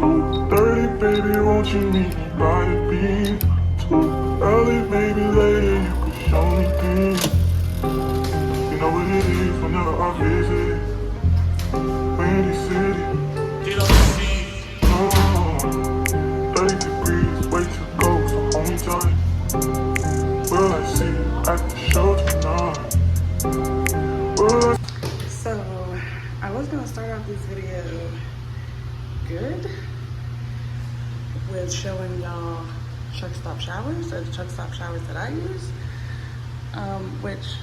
2:30, baby, won't you meet me by the beach? Too early, maybe later you could show me things. You know what it is whenever I visit Windy City. Oh, 30 degrees, way to go, so hold me tight. Will I see you at the show tonight? So, I was gonna start off this video good with showing y'all truck stop showers, or the truck stop showers that I use, which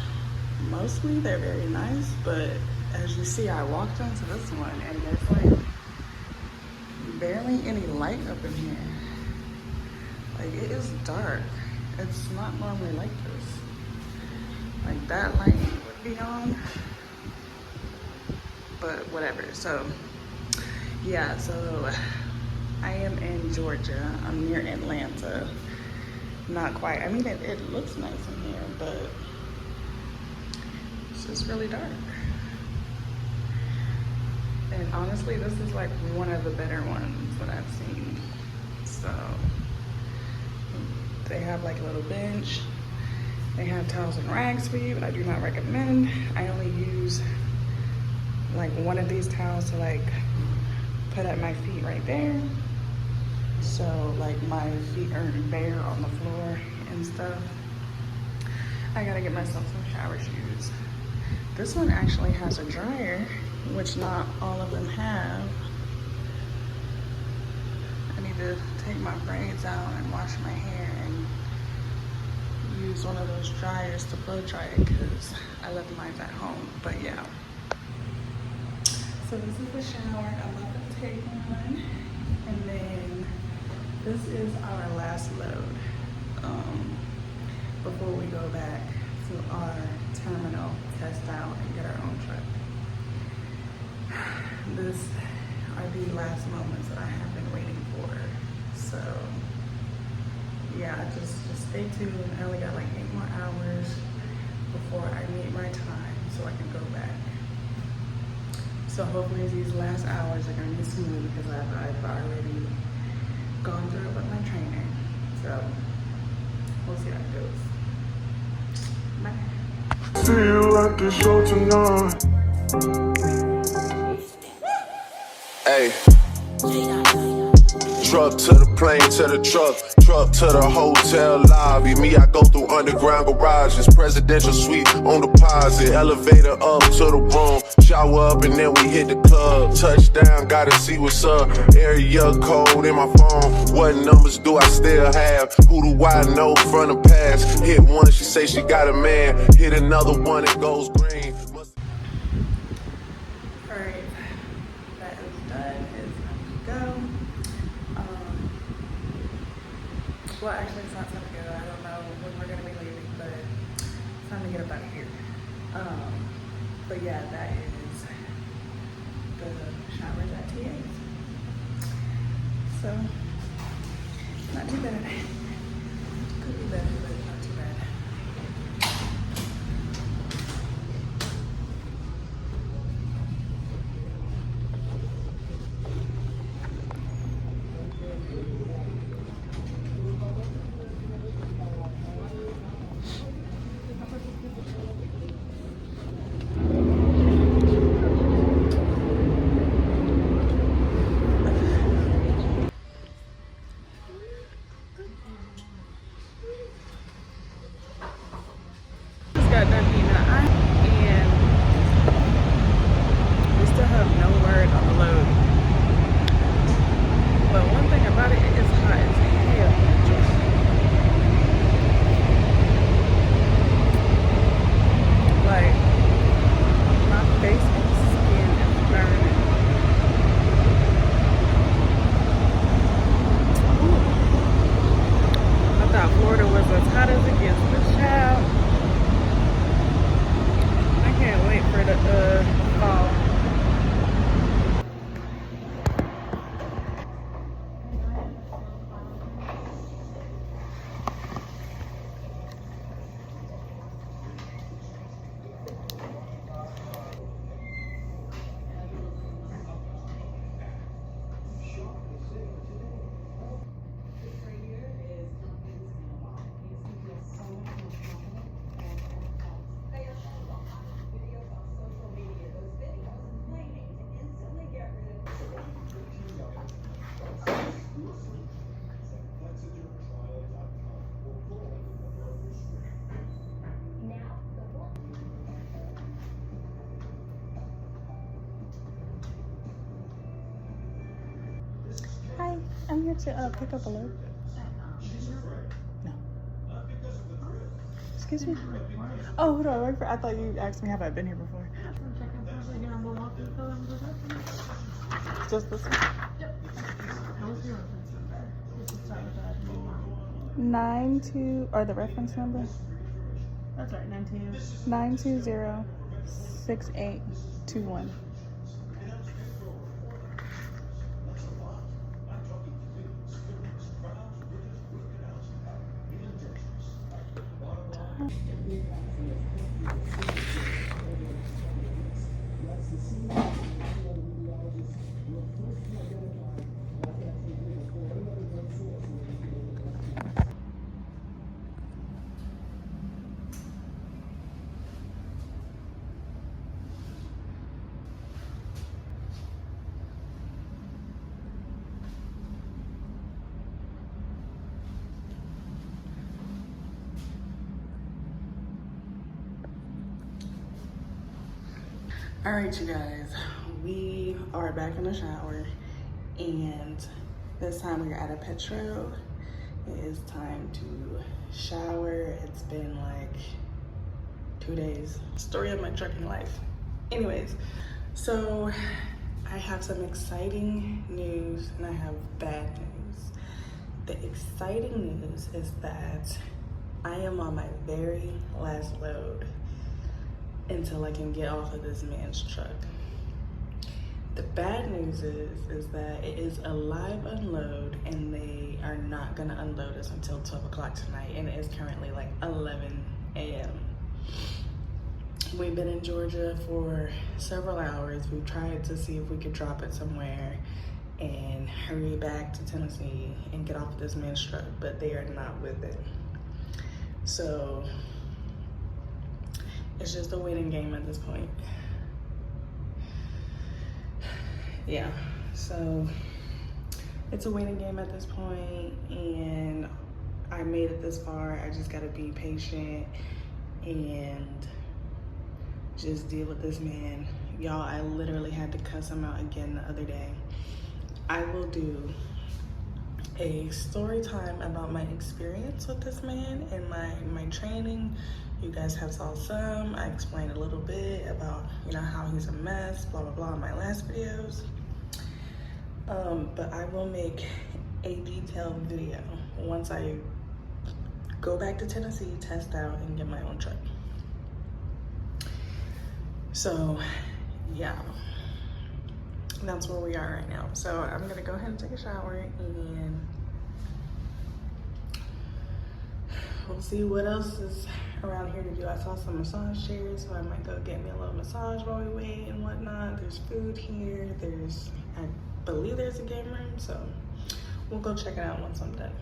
mostly they're very nice, but as you see, I walked into this one and there's like barely any light up in here. Like, it is dark. It's not normally like this. Like, that light would be on, but whatever. So yeah, so I am in Georgia. I'm near Atlanta. Not quite. I mean, it looks nice in here, but it's just really dark. And honestly, this is like one of the better ones that I've seen. So they have like a little bench. They have towels and rags for you, but I do not recommend. I only use like one of these towels to like put at my feet right there. So like my feet are bare on the floor and stuff. I gotta get myself some shower shoes. This one actually has a dryer, which not all of them have. I need to take my braids out and wash my hair and use one of those dryers to blow dry it because I left mine at home. But yeah. So this is the shower I'm about to take on. And then this is our last load before we go back to our terminal, test out, and get our own truck. These are the last moments that I have been waiting for. So yeah, just stay tuned. I only got like 8 more hours before I meet my time so I can go back. So hopefully these last hours are gonna be smooth because I've already gone through it with my trainer. So we'll see how it goes. Bye. See you at the show tonight. Hey. Truck to the plane, to the truck to the hotel lobby. Me, I go through underground garages, presidential suite on deposit, elevator up to the room, shower up and then we hit the club. Touchdown, gotta see what's up. Area code in my phone. What numbers do I still have? Who do I know from the past? Hit one, she say she got a man. Hit another one, it goes green. Alright, that is done. It's time to go. Well, actually, it's not time to go. I don't know when we're going to be leaving, but it's time to get up out of here. But yeah, that is the showers at TA's. So, not too bad. Could be better, but not too bad. here to pick up a load? No. Excuse me? Oh, who do I work for? I thought you asked me have I been here before. Just this one? Yep. 92, or the reference number? That's right, 920-6821. All right, you guys, we are back in the shower, and this time we're at a Petro. It is time to shower. It's been like 2 days. Story of my trucking life. Anyways, so I have some exciting news and I have bad news. The exciting news is that I am on my very last load until I can get off of this man's truck. The bad news is that it is a live unload and they are not gonna unload us until 12 o'clock tonight, and it is currently like 11 a.m. We've been in Georgia for several hours. We've tried to see if we could drop it somewhere and hurry back to Tennessee and get off of this man's truck, but they are not with it. So it's just a waiting game at this point. Yeah, so it's a waiting game at this point, and I made it this far. I just gotta be patient and just deal with this man. Y'all, I literally had to cuss him out again the other day. I will do a story time about my experience with this man and my training. You guys have saw some. I explained a little bit about, you know, how he's a mess, blah, blah, blah in my last videos. But I will make a detailed video once I go back to Tennessee, test out, and get my own truck. So, yeah, that's where we are right now. So I'm gonna go ahead and take a shower and we'll see what else is around here to do. I saw some massage chairs, so I might go get me a little massage while we wait and whatnot. There's food here. I believe there's a game room, so we'll go check it out once I'm done.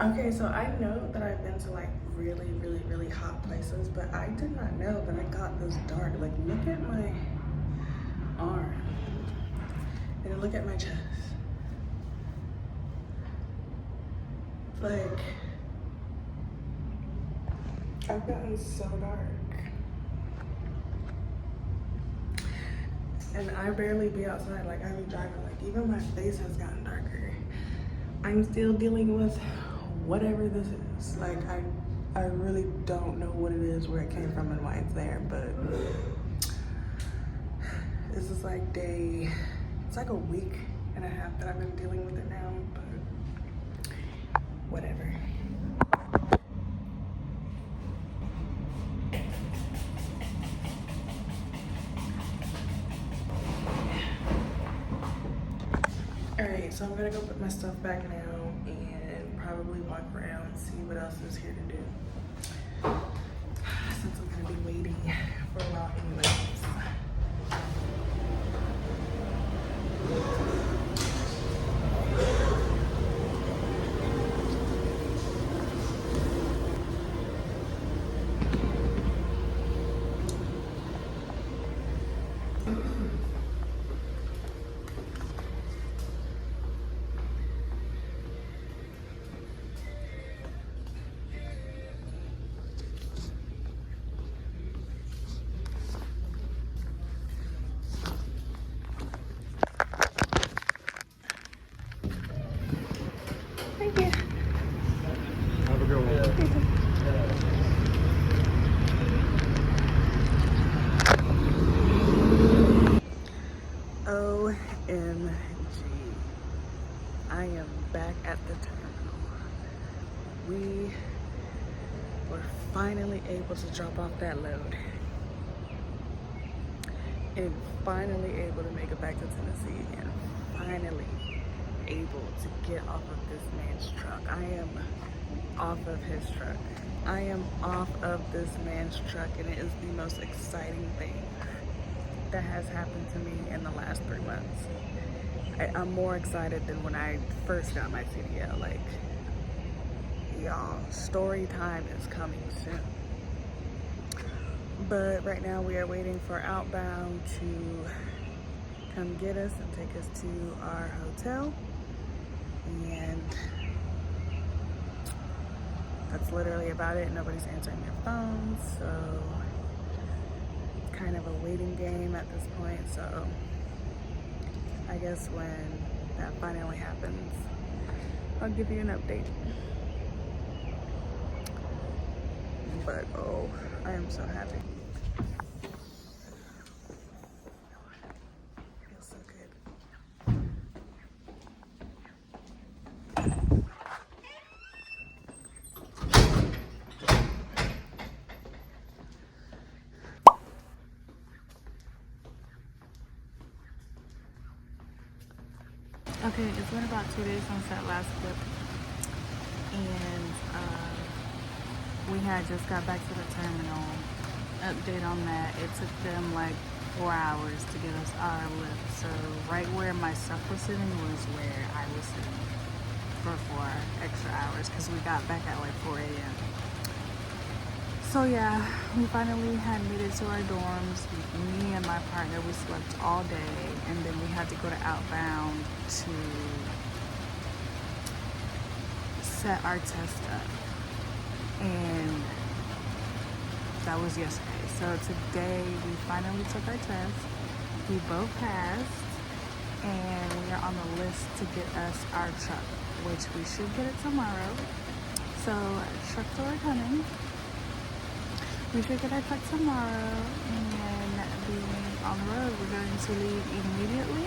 Okay, so I know that I've been to like really, really, really hot places, but I did not know that it got this dark. Like, look at my arm and then look at my chest. Like, I've gotten so dark. And I barely be outside. Like, I be driving, like even my face has gotten darker. I'm still dealing with whatever this is. Like, I really don't know what it is where it came from and why it's there, but this is like it's like a week and a half that I've been dealing with it now, but whatever. Alright, so I'm gonna go put my stuff back now and probably walk around, see what else is here to do. Since I'm gonna be waiting for a while anyways. Thank you. Have a good one. OMG. I am back at the terminal. We were finally able to drop off that load. And finally able to make it back to Tennessee. And finally able to get off of this man's truck. I am off of his truck. I am off of this man's truck, and it is the most exciting thing that has happened to me in the last 3 months. I'm more excited than when I first got my CDL. Like, y'all, story time is coming soon. But right now we are waiting for Outbound to come get us and take us to our hotel. And that's literally about it. Nobody's answering their phones, so it's kind of a waiting game at this point. So I guess when that finally happens, I'll give you an update. But oh, I am so happy. Feels so good. Okay, it's been about 2 days since that last clip, and we had just got back to the terminal. Update on that, it took them like 4 hours to get us our lift. So right where my stuff was sitting was where I was sitting for 4 extra hours because we got back at like 4 a.m. So yeah, we finally had made it to our dorms. Me and my partner, we slept all day, and then we had to go to Outbound to set our test up. And that was yesterday. So today we finally took our test. We both passed, and we are on the list to get us our truck, which we should get it tomorrow. So trucks are coming. We should get our truck tomorrow and be on the road. We're going to leave immediately.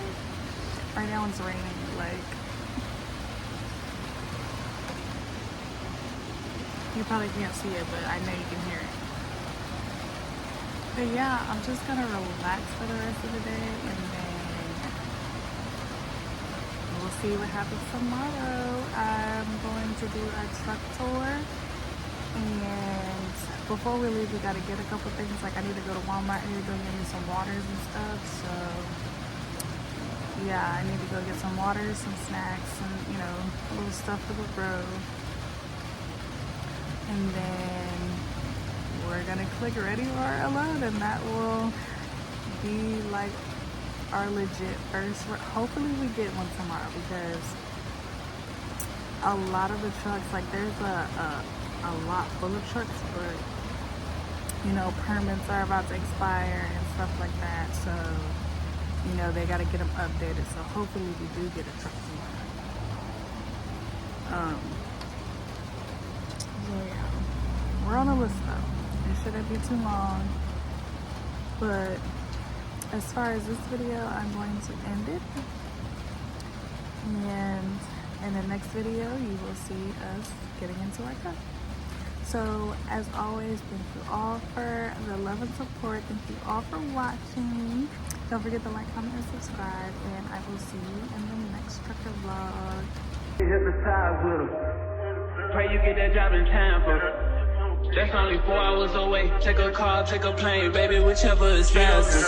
Right now it's raining, like, you probably can't see it, but I know you can hear it. But yeah, I'm just gonna relax for the rest of the day, and then we'll see what happens tomorrow. I'm going to do a truck tour, and before we leave, we gotta get a couple things. Like, I need to go to Walmart. I need to go get me some waters and stuff. So yeah, I need to go get some waters, some snacks, and little stuff for the road. And then we're gonna click ready for our load, and that will be like our legit first. Hopefully we get one tomorrow, because a lot of the trucks, like, there's a lot full of trucks, but permits are about to expire and stuff like that, so they got to get them updated. So hopefully we do get a truck tomorrow. So yeah, we're on the list though, It shouldn't be too long. But as far as this video, I'm going to end it. And in the next video, you will see us getting into our car. So as always, thank you all for the love and support. Thank you all for watching. Don't forget to like, comment, and subscribe. And I will see you in the next trucker vlog. Hypnotized with them. Pray you get that job in time for. That's only 4 hours away. Take a car, take a plane, baby, whichever is faster.